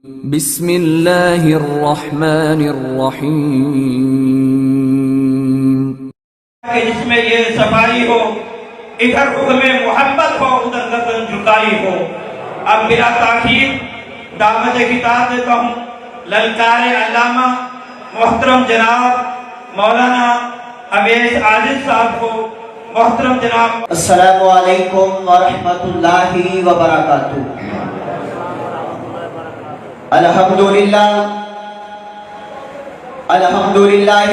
بسم اللہ الرحمن الرحیم کہ جس میں یہ صفائی ہو، ادھر حکم محبت ہو، ادھر گردن جھکائی ہو۔ اب بلا تاخیر دعوت خطاب دیتا ہوں للکار علامہ محترم جناب مولانا اویس عاجز صاحب کو۔ محترم جناب السلام علیکم ورحمۃ اللہ وبرکاتہ۔ الحمدللہ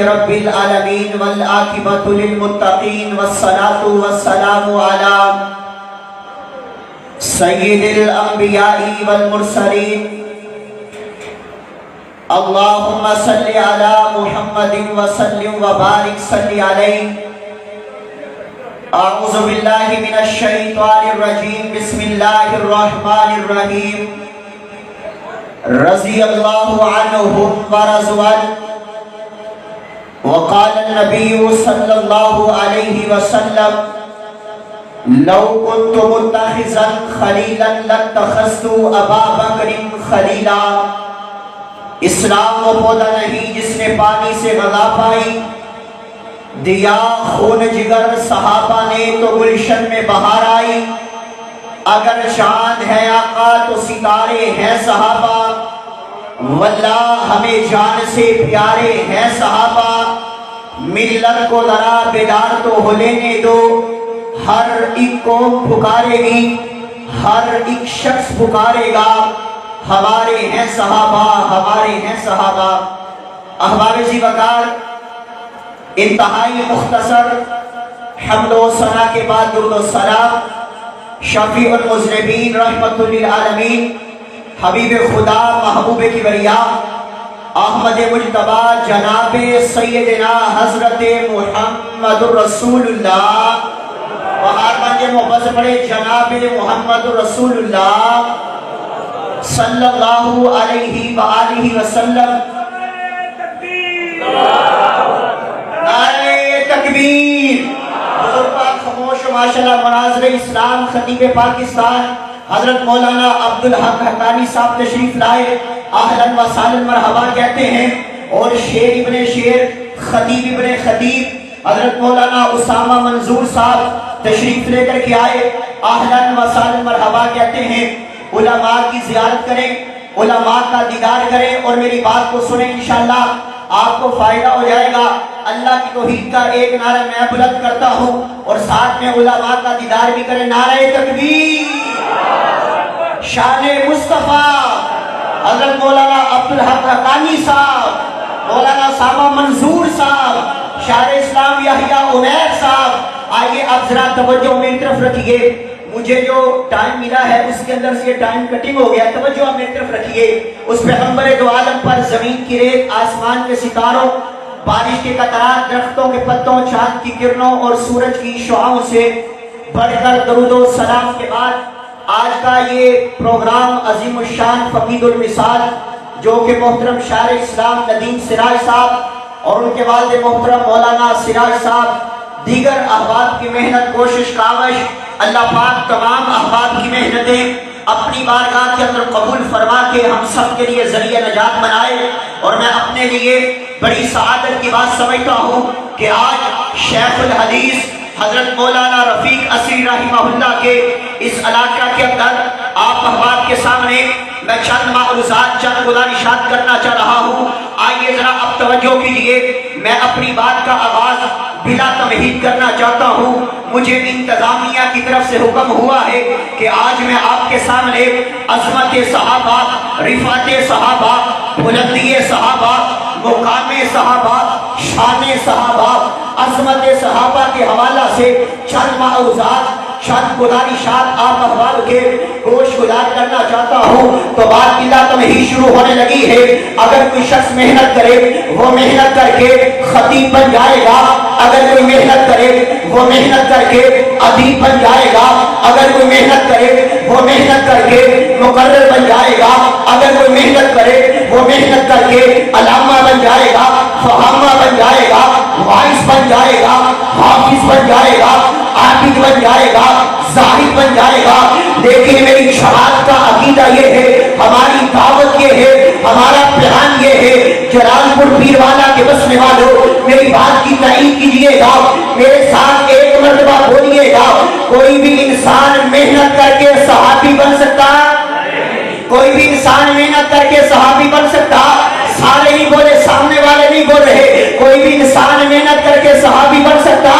رب العالمین والعاقبۃ للمتقین والصلاة والسلام علی سید الانبیاء والمرسلین۔ اللہم صل علی محمد وسلم وبارک صلی علیہ۔ اعوذ باللہ من الشیطان الرجیم، بسم اللہ الرحمن الرحیم۔ رضی اللہ عنہم ورضوا عنہ، وقال النبی صلی اللہ علیہ وسلم لو كنت متخذا خلیلا لاتخذت ابا بکر خلیلا۔ اسلام وہ پودا نہیں جس نے پانی سے غذا پائی، دیا خون جگر صحابہ نے تو گلشن میں بہار آئی۔ اگر چاند ہے آقا تو ستارے ہیں صحابہ، واللہ ہمیں جان سے پیارے ہیں صحابہ۔ ملت کو ذرا بیدار تو ہو لینے دو، ہر ایک قوم پکارے گی، ہر ایک شخص پکارے گا ہمارے ہیں صحابہ، ہمارے ہیں صحابہ۔ احباب زی وقار، انتہائی مختصر حمد و ثنا کے بعد درود و سلام شفیع المذنبین رحمت للعالمین، حبیب خدا محبوب کبریا احمد مجتبی جناب سیدنا حضرت محمد رسول اللہ، بہار بنجے محبت پڑے جناب محمد رسول اللہ صلی اللہ علیہ وآلہ وسلم۔ نعرہ تکبیر۔ حضور پاک خاموش و ماشاءاللہ مناظر اسلام خطیب پاکستان حضرت مولانا عبدالحق حقانی صاحب تشریف لائے، اہلاً و سہلاً مرحبا کہتے ہیں۔ اور شیر ابن شیر، خطیب ابن خطیب حضرت مولانا اسامہ منظور صاحب تشریف لے کر کے آئے، اہلاً و سہلاً مرحبا کہتے ہیں۔ علماء کی زیارت کریں، علماء کا دیدار کریں اور میری بات کو سنیں، انشاءاللہ آپ کو فائدہ ہو جائے گا۔ اللہ کی توحید کا ایک نعرہ میں بلند کرتا ہوں اور ساتھ میں علماء کا دیدار بھی کریں۔ نعرہ تکبیر۔ شان مصطفیٰ حضرت مولانا عبدالحق حقانی صاحب، مولانا اسامہ منظور صاحب، شاعر اسلام یحییٰ عمیر صاحب، آئیے آپ ذرا توجہ میری طرف رکھیے۔ مجھے جو ٹائم ملا ہے اس کے اندر سے ٹائم کٹنگ ہو گیا، توجہ میری طرف رکھیے۔ اس پیغمبر دو عالم پر زمین کی ریت، آسمان کے ستاروں، بارش کے قطرات، درختوں کے پتوں، چاند کی کرنوں اور سورج کی شعاعوں سے بڑھ کر درود و سلام کے بعد آج کا یہ پروگرام عظیم الشان فقید المثال جو کہ محترم شاعر اسلام ندیم سراج صاحب اور ان کے والد محترم مولانا سراج صاحب، دیگر احباب کی محنت، کوشش، کاوش، اللہ پاک تمام احباب کی محنتیں اپنی بارگاہ کے اندر قبول فرما کے ہم سب کے لیے ذریعہ نجات بنائے۔ اور میں اپنے لیے بڑی سعادت کی بات سمجھتا ہوں کہ آج شیخ الحدیث حضرت مولانا رفیق اصری رحمہ اللہ کے اس علاقہ کے اندر آپ احباب کے سامنے میں چند معروضات، چند گزارشات کرنا چاہ رہا ہوں۔ آئیے ذرا اب توجہ کیجئے، میں اپنی بات کا آغاز بلا تمہید کرنا چاہتا ہوں۔ مجھے انتظامیہ کی طرف سے حکم ہوا ہے کہ آج میں آپ کے سامنے عظمت صحابہ، رفعت صحابہ، بلندی صحابہ، مقام صحابہ، شان صحابہ، عظمت صحابہ کے حوالہ سے چند معروضات، چند گزارشات آپ احباب کے گوش گزار کرنا چاہتا ہوں۔ تو بات بلا تمہید شروع ہونے لگی ہے۔ اگر کوئی شخص محنت کرے وہ محنت کر کے خطیب بن جائے گا، اگر کوئی محنت کرے وہ محنت کر کے ادیب بن جائے گا، اگر کوئی محنت کرے وہ محنت کر کے مقرر بن جائے گا، اگر کوئی محنت کرے وہ محنت کر کے علامہ بن جائے گا، فہامہ بن جائے گا، وائس بن جائے گا، حافظ بن جائے گا، عابد بن جائے گا، زاہد بن جائے گا۔ لیکن میری شہادت کا عقیدہ یہ ہے، ہماری دعوت یہ ہے کوئی بھی انسان محنت کر کے صحابی بن سکتا؟ کوئی بھی انسان محنت کر کے صحابی بن سکتا؟ سارے نہیں بولے، سامنے والے نہیں بول رہے، کوئی بھی انسان محنت کر کے صحابی بن سکتا؟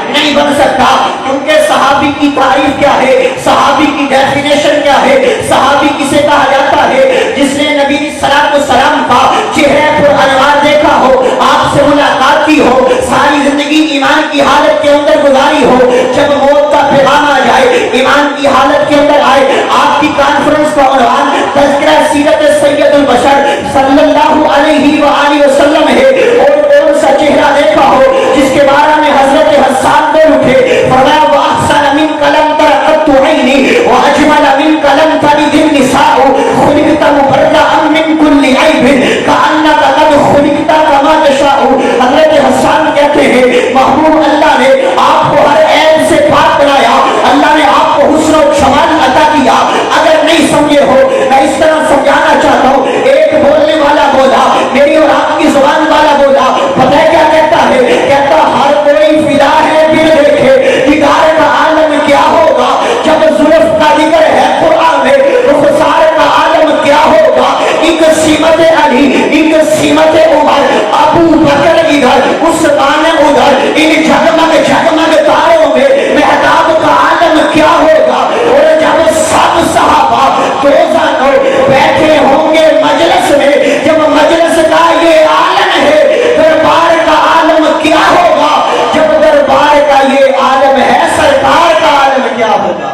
نہیں بن سکتا، کیونکہ صحابی کی تعریف کیا ہے، صحابی کی ڈیفینیشن کیا ہے؟ صحابی کسے کہا جاتا ہے؟ جس نے نبی صلی اللہ علیہ وسلم کا چہرہ پر انوار دیکھا ہو، آپ سے ملاقات کی ہو، ساری زندگی ایمان کی حالت کے اندر گزاری ہو، جب موت کا پیغام آ جائے ایمان کی حالت کے اندر آئے، آپ کی کانفرنس کا عنوان تذکرہ سیرت سید البشر صلی اللہ علیہ وآلہ وسلم ہے، اور کون سا چہرہ دیکھا ہو جس کے بارے میں حضرت حسان بول اٹھے، فرمایا وَأَحْسَنَ مِنْكَ لَمْ تَرَ قَطُّ عَيْنِي وَأَجْمَلَ مِنْكَ لَمْ تَلِدِ النِّسَاءُ خُلِقْتَ مُبَرَّأً مِنْ كُلِّ عَيْبٍ كَأَنَّكَ قَدْ خُلِقْتَ كَمَا تَشَاءُ۔ حضرت حسان کہتے ہیں محبوب اللہ نے آپ کو ہر عیب سے پاک بنایا، اللہ نے آپ کو حسن و جمال عطا کیا۔ اگر نہیں سمجھے ہو میں اس طرح سمجھانا چاہتا ہوں، ایک بولنے والا بولا، میری اور آپ کی زبان والا بولا، پتہ ہے کیا کہتا ہے؟ کہتا ہر کوئی فدا ہے بن دیکھے دیدار کا عالم کیا ہوگا، جب زلف کا ذکر ہے قرآن میں رخسار کا عالم کیا ہوگا، ایک سیمت علی ایک سیمت عمر، ابو بکر ادھر عثمان ادھر، ان جگمگ جگمگ تاروں میں مہتاب کا عالم کیا ہوگا، اور جب سب صحابہ دوزانوں بیٹھے ہوں گے مجلس میں، جب مجلس کا یہ عالم ہے دربار کا عالم کیا ہوگا، جب دربار کا یہ عالم ہے سرکار کا عالم کیا ہوگا۔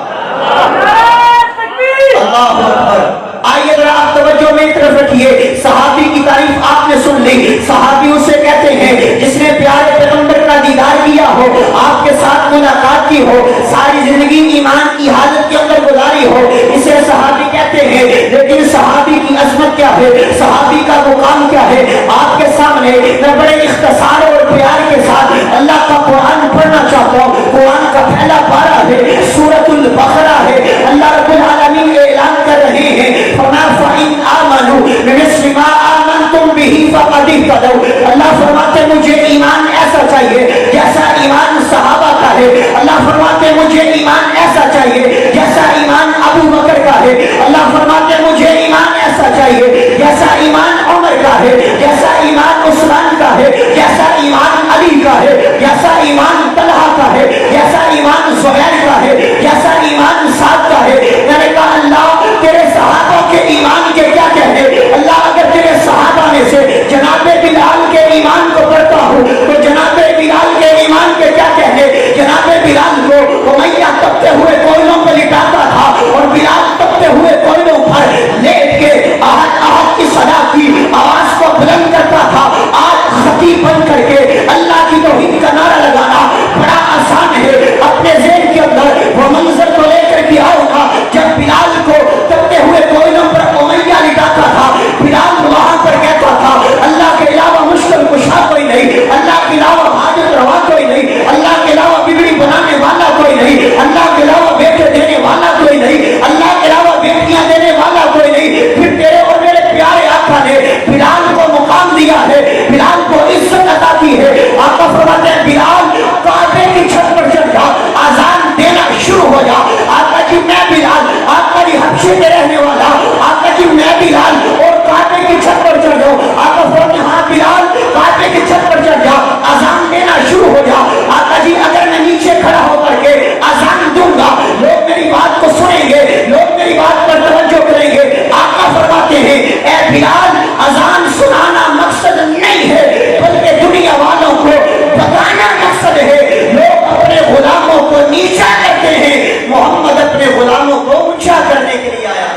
اللہ اکبر۔ آئیے ذرا آپ توجہ میں طرف رکھیے، صحابی کی تعریف آپ نے سن لی، صحابی اسے کہتے ہیں جس نے پیارے پیغمبر کا دیدار کیا ہو، آپ کے ساتھ ملاقات کی ہو، ساری زندگی ایمان کی حالت کے اندر گزاری ہو، اسے صحابی کہتے ہیں۔ لیکن صحابی کی عظمت کیا ہے، صحابی کا مقام کیا ہے؟ آپ کے سامنے میں بڑے اختصار اور پیار کے ساتھ اللہ کا قرآن پڑھنا چاہتا ہوں۔ قرآن کا پہلا پارہ ہے، سورۃ البقرہ ہے، اللہ رب العالمین اعلان کر رہے ہیں، فرمایا فَإِنْ آمَنُوا بِمِثْلِ مَا آمَنْتُمْ بِهِ فَقَدِ اهْتَدَوْا۔ اللہ فرماتے مجھے ایمان ایسا چاہیے جیسا ایمان صحابہ کا ہے، اللہ فرماتے مجھے ایمان ایسا چاہیے جیسا ایمان ابو بکر کا ہے، اللہ فرماتے مجھے ایمان ایسا چاہیے جیسا ایمان عمر کا ہے، جیسا ایمان عثمان کا ہے، جیسا ایمان علی کا ہے، جیسا ایمان طلحہ کا ہے، جیسا ایمان زبیر کا ہے، جیسا ایمان سعد کا ہے۔ میں نے کہا اللہ تیرے صحابہ کے ایمان کے کیا کہنے، اللہ اگر تیرے صحابہ میں سے جناب بلال کے ایمان کو پڑھتا ہوں تو جناب بلال کے ایمان کے کیا کہنے، جناب بلال کو امیہ تپتے ہوئے کوئلوں پر لٹاتا تھا، اور بلال تپتے ہوئے کوئلوں پر لیٹ کے آہد آہد کی صدا کی آواز کو بلند کرتا تھا۔ آج خطیب بن کر کے اللہ کی توحید کا نعرہ لگانا بڑا آسان ہے، اپنے ذہن کے اندر وہ منظر کو لے کر کے آؤ گا جب بلال کو تپتے ہوئے کوئلوں پر امیہ لٹاتا تھا، بلال وہاں پر کہتا تھا اللہ کے علاوہ مشکل کشا کوئی نہیں، اللہ کے علاوہ حاجت روا کوئی نہیں، اللہ کے علاوہ بگڑی بنانے والا کوئی نہیں، اللہ کے علاوہ بیٹے دینے والا کوئی نہیں، اللہ کے علاوہ بیٹیاں دینے والا کوئی نہیں۔ پھر تیرے اور میرے پیارے آقا نے بلال کو مقام دیا ہے، بلال کو عزت عطا کی ہے۔ آقا فرماتے ہیں بلال کعبے کی چھت پر چڑھ جا، اذان دینا شروع ہو جا۔ آقا جی میں بلال، آقا جی حبشے کے رہنے والا، آقا جی میں بلال اور کعبے کی چھت پر چڑھ جاؤ۔ آقا فرماتے ہیں ہاں بلال کعبے کی چھت پر چڑھ جا، اذان دینا شروع ہو جا۔ آقا جی اگر میں نیچے کھڑا ہو کر کے اذان دوں گا لوگ میری بات کو سنیں گے، لوگ میری بات پر توجہ کریں گے۔ آقا فرماتے ہیں اے بلال اذان سنانا مقصد نہیں ہے بلکہ دنیا والوں کو بتانا مقصد ہے۔ لوگ اپنے غلاموں کو نیچا کرتے ہیں، محمد اپنے غلاموں کو اونچا کرنے کے لیے آیا۔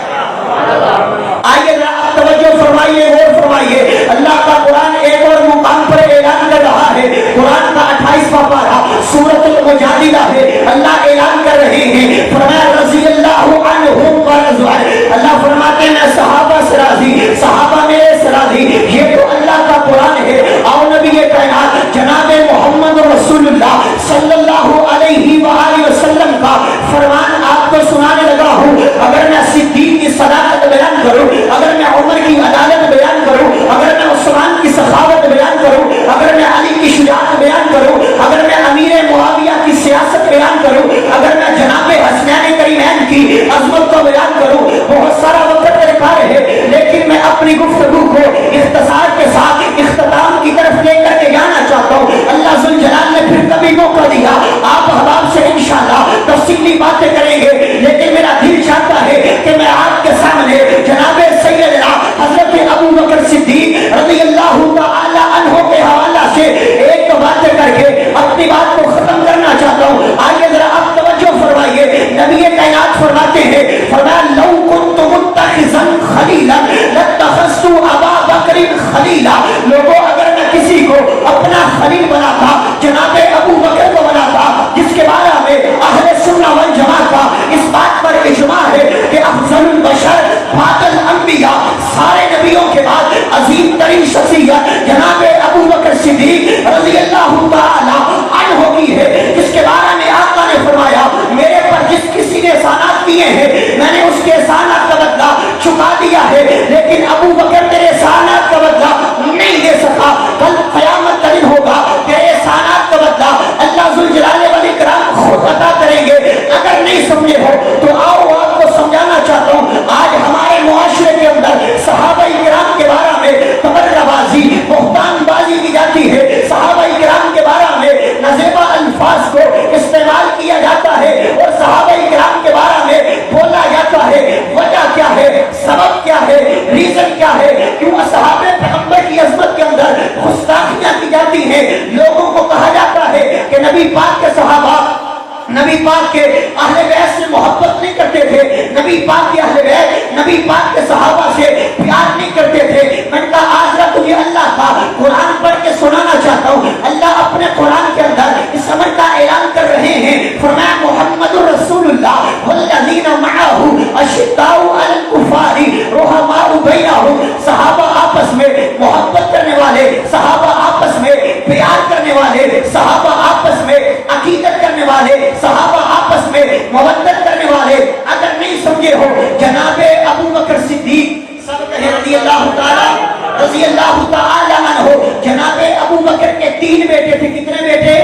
آئیے ذرا آپ توجہ فرمائیے، غور فرمائیے، اللہ کا قرآن ایک اور مقام پر اعلان کر رہا ہے۔ قرآن کا 28واں پارہ سورۃ المجادلہ ہے، اللہ اعلان کر رہے ہیں، فرمایا رضی اللہ عنہم ورضوا عنہ۔ اللہ فرماتے ہیں میں صحابہ سے راضی، صحابہ میرے سے راضی۔ یہ تو اللہ کا قرآن ہے۔ آؤ نبی کائنات جناب محمد رسول اللہ صلی اللہ علیہ وآلہ وسلم کا فرمان آپ کو سنانے لگا ہوں۔ اگر میں صدیق کی صداقت بیان کروں، اگر میں عمر کی عدالت بیان کروں، اگر میں عثمان کی سخاوت بیان کروں، اگر میں علی کی شجاعت بیان کروں، اگر میں امیر معاویہ کی سیاست بیان کروں، اگر میں جناب خلیلا لاتخذت ابا بکر خلیلا. لوگوں اگر میں کسی کو اپنا خلیل بناتا جناب ابو بکر کو بناتا، جس کے بارے میں اہل سنہ والجماعت کا اس بات پر اجماع ہے کہ افضل البشر بعد الانبیاء، سارے نبیوں کے بعد عظیم ترین شخصیت جناب ابو بکر صدیق رضی اللہ تعالی عنہ کی ہے، جس کے بارے میں آقا نے فرمایا میرے پر جس کسی نے احسانات کیے ہیں میں نے اس کے احسانات کا بدلہ چکا دیا ہے، لیکن ابو بکر تیرے احسانات کا بدلہ نہیں دے سکا. کل قیامت کا دن ہوگا، تیرے احسانات کا بدلہ اللہ ذوالجلال والاکرام خود عطا کریں گے. اگر نہیں سمجھے ہو تو آؤ آپ کو سمجھانا چاہتا ہوں. آج ہمارے معاشرے کے اندر صحابہ کرام کے بارے میں تبرہ بازی، بہتان بازی کی جاتی ہے. صحابہ کرام کے بارے میں نازیبہ الفاظ کو استعمال کیا جاتا ہے اور صحابہ کرام کے بارے میں بولا جاتا ہے. وجہ کیا ہے؟ سبب کیا ہے؟ ریزن کیا ہے؟ کیوں اصحاب پیغمبر کی عظمت کے اندر گستاخیاں کی جاتی ہیں؟ لوگوں کو کہا جاتا ہے کہ نبی پاک کے صحابہ نبی پاک کے اہل بیت سے محبت نہیں کرتے تھے، نبی پاک کے اہل بیت نبی پاک کے صحابہ سے پیار نہیں کرتے تھے. میں نے کہا آج رات تجھے اللہ کا قرآن پڑھ کے سنانا چاہتا ہوں. اللہ اپنے قرآن کے اندر اس امر کا اعلان کر رہے ہیں. فرمایا محمد رسول اللہ والذین معہ اشداء علی الکفار رحماء بینہم. صحابہ آپس میں محبت کرنے والے، صحابہ آپس میں پیار کرنے والے، صحابہ آپس میں عقیدت کرنے والے، صحابہ آپس میں مودت کرنے والے. اگر نہیں سمجھے ہو جناب ابو بکر صدیق رضی اللہ تعالی رضی اللہ تعالی عنہ، جناب ابو بکر کے 3 بیٹے تھے. کتنے بیٹے؟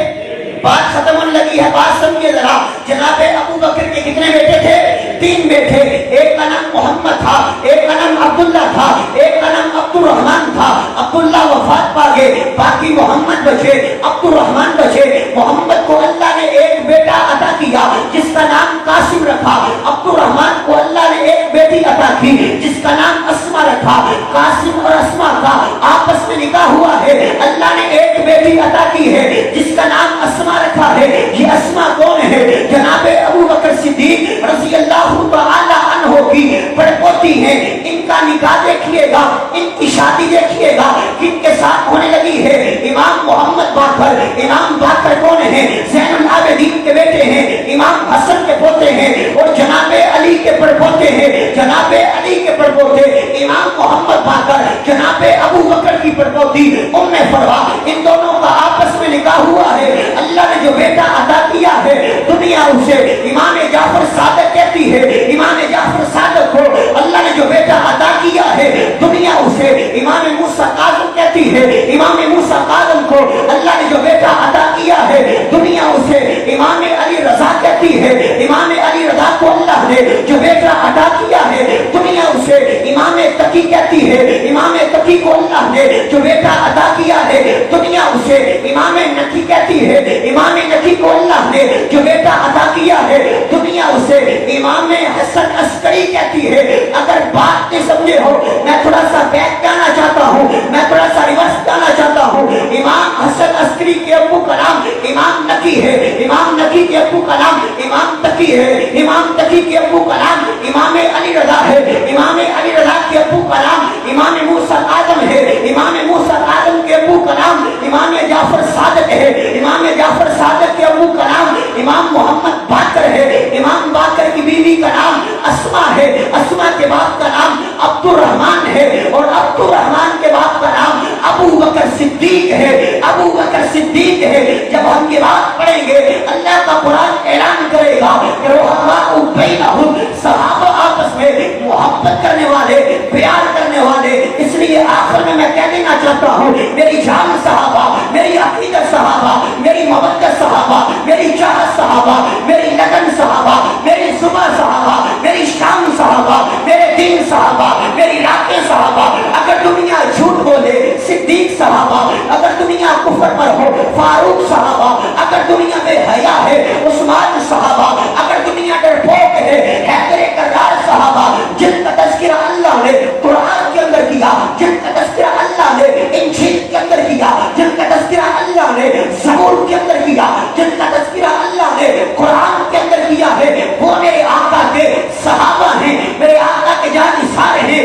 بات ختم ہونے لگی ہے، بات سمجھیے ذرا. جناب ابو بکر کے کتنے بیٹے تھے؟ 3 بیٹے. ایک کا نام محمد تھا، ایک کا نام عبداللہ تھا، ایک کا نام عبد الرحمن تھا. عبداللہ وفات پا گئے، باقی محمد بچے، عبد الرحمن بچے. محمد کو اللہ نے ایک بیٹا عطا کیا جس کا نام قاسم رکھا. عبد الرحمن کو اللہ نے ایک بیٹی عطا کی جس کا نام اسما رکھا. قاسم اور اسما کا آپس میں نکاح ہوا ہے، اللہ نے ایک بیٹی عطا کی ہے جس کا نام اسما رکھا ہے. یہ اسما کون ہے؟ جناب ابو بکر صدیق رضی اللہ تعالی عنہ کی پڑپوتی ہیں. ان کا نکاح دیکھیے گا، ان کی شادی دیکھیے گا کن کے ساتھ ہونے لگی ہے. امام محمد باقر. امام باقر کون ہے؟ زین العابدین کے بیٹے ہیں، امام حسن کے پوتے ہیں اور جناب علی کے پڑپوتے ہیں. جناب علی کے پڑپوتے امام محمد باقر، جناب ابو بکر کی پڑپوتی ام فروا. ان دونوں کا آپس میں نکاح ہوا ہے. اللہ نے جو بیٹا عطا کیا ہے دنیا اسے امام جعفر صادق کہتی ہے. امام جعفر صادق کو اللہ نے جو بیٹا عطا کیا ہے دنیا اسے امام موسیٰ کاظم کہتی ہے. امام موسیٰ کاظم کو اللہ نے جو بیٹا عطا کیا ہے دنیا اسے امام علی رضا کہتی ہے. امام علی رضا کو اللہ نے جو بیٹا عطا کیا ہے دنیا اسے امام تقی کہتی ہے. امام تقی کو اللہ نے جو بیٹا عطا کیا ہے دنیا اسے امام نقی کہتی ہے. امام نقی کو اللہ نے جو بیٹا عطا کیا ہے دنیا اسے امام حسن عسکری کہتی ہے. اگر بات نہیں سمجھے ہو میں تھوڑا سا بیک جانا چاہتا ہوں، میں تھوڑا سا ریورس جانا چاہتا ہوں. امام حسن عسکری کے ابو کا نام امام نقی ہے، امام نقی کے ابو کا نام امام تقی ہے، امام تقی کے ابو کا نام امام علی رضا ہے، امام علی رضا کے ابو کا نام امام موسیٰ کاظم ہے، امام موسیٰ کاظم کے ابو کا نام امام جعفر صادق ہے، امام جعفر صادق کے ابو کا نام امام محمد باقر ہے، امام باقر کی بیوی کا نام اسما ہے، اسما کے باپ کا نام عبد الرحمن ہے اور عبد الرحمن کے باپ کا نام ابو بکر صدیق ہے. ابو بکر صدیق ہے. جب ہم یہ بات پڑھیں گے اللہ کا قرآن اعلان کرے گا کہ رحماء بینہم، صحابہ آپس میں محبت کرنے والے، پیار کرنے والے. اس لیے آخر میں کہہ دینا چاہتا ہوں میری جان صحابہ، میری عقیدت صحابہ، میری مودت صحابہ، میری چاہت صحابہ، میری لگن صحابہ، میری صبح صحابہ، میری شام صحابہ، میرے دین صحابہ، میری راتیں صحابہ. اگر دنیا جھوٹ بولے صدیق صحابہ، اگر دنیا کفر پر ہو فاروق صحابہ، اگر دنیا میں حیا ہے عثمان صحابہ، اگر دنیا ڈرپوک ہے حیدر کرار صحابہ. جن کا تذکرہ اللہ نے قرآن کے اندر کیا، جن کا تذکرہ اللہ نے انجیل کے اندر کیا، جن کا تذکرہ اللہ نے زبور کے اندر کیا، جن کا تذکرہ اللہ نے قرآن کے اندر کیا ہے وہ میرے آقا کے صحابہ ہیں، میرے آقا کے جانثار ہیں،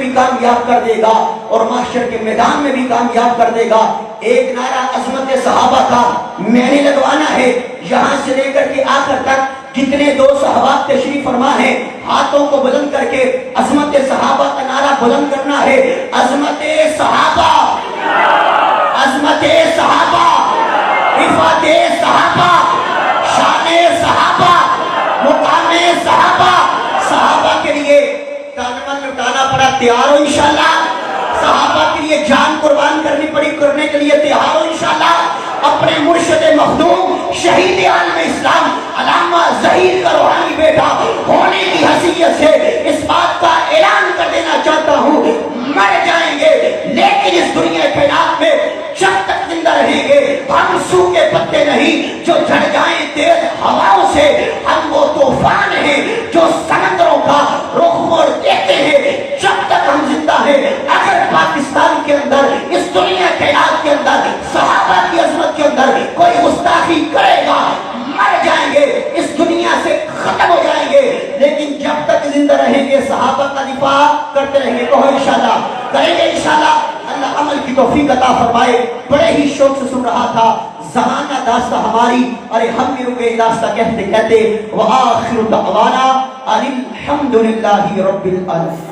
بھی کامیاب کر دے گا اور محشر کے میدان میں بھی کامیاب کر دے گا۔ ایک نعرہ عظمت صحابہ کا میں نے لگوانا ہے، یہاں سے لے کر کے آخر تک جتنے دو صحابہ تشریف فرما ہے ہاتھوں کو بلند کر کے عظمت صحابہ کا نعرہ بلند کرنا ہے۔ عظمت صحابہ، عظمت صحابہ، عفت صحابہ، شان صحابہ، مقام صحابہ۔ صحابہ کے لیے تن من لٹانا پڑا، تیار ہو انشاءاللہ؟ صحابہ کے لیے جان قربان کرنی پڑی، کرنے کے لیے تیار ہو انشاءاللہ؟ اپنے مرشد مخدوم شہید عالم اسلام علامہ ظہیر کا روحانی بیٹا ہونے کی حیثیت سے اس بات کا اعلان کر دینا چاہتا ہوں، مر جائیں گے لیکن اس دنیا کائنات میں جب تک زندہ رہیں گے ہم سوکھے پتے نہیں جو جھڑ جائیں تیز ہواؤں سے، ہم وہ طوفان ہیں جو سمندروں کا رخ موڑ دیتے ہیں۔ جب تک ہم زندہ ہیں، اگر پاکستان کے اندر، اس دنیا کائنات کے اندر صحابہ کی عظمت کے اندر کوئی گستاخی کرے گا، مر جائیں گے، اس دنیا سے ختم ہو جائیں گے، لیکن جب تک زندہ رہیں گے صحابہ کا دفاع کرتے رہیں گے۔ کہو انشاءاللہ، کریں گے انشاءاللہ۔ اللہ عمل کی توفیق عطا فرمائے۔ بڑے ہی شوق سے سن رہا تھا زمانہ داستہ ہماری، ارے ہم بھی رکے داستہ کہتے کہتے وآخر دعوانا الحمدللہ رب العالمین۔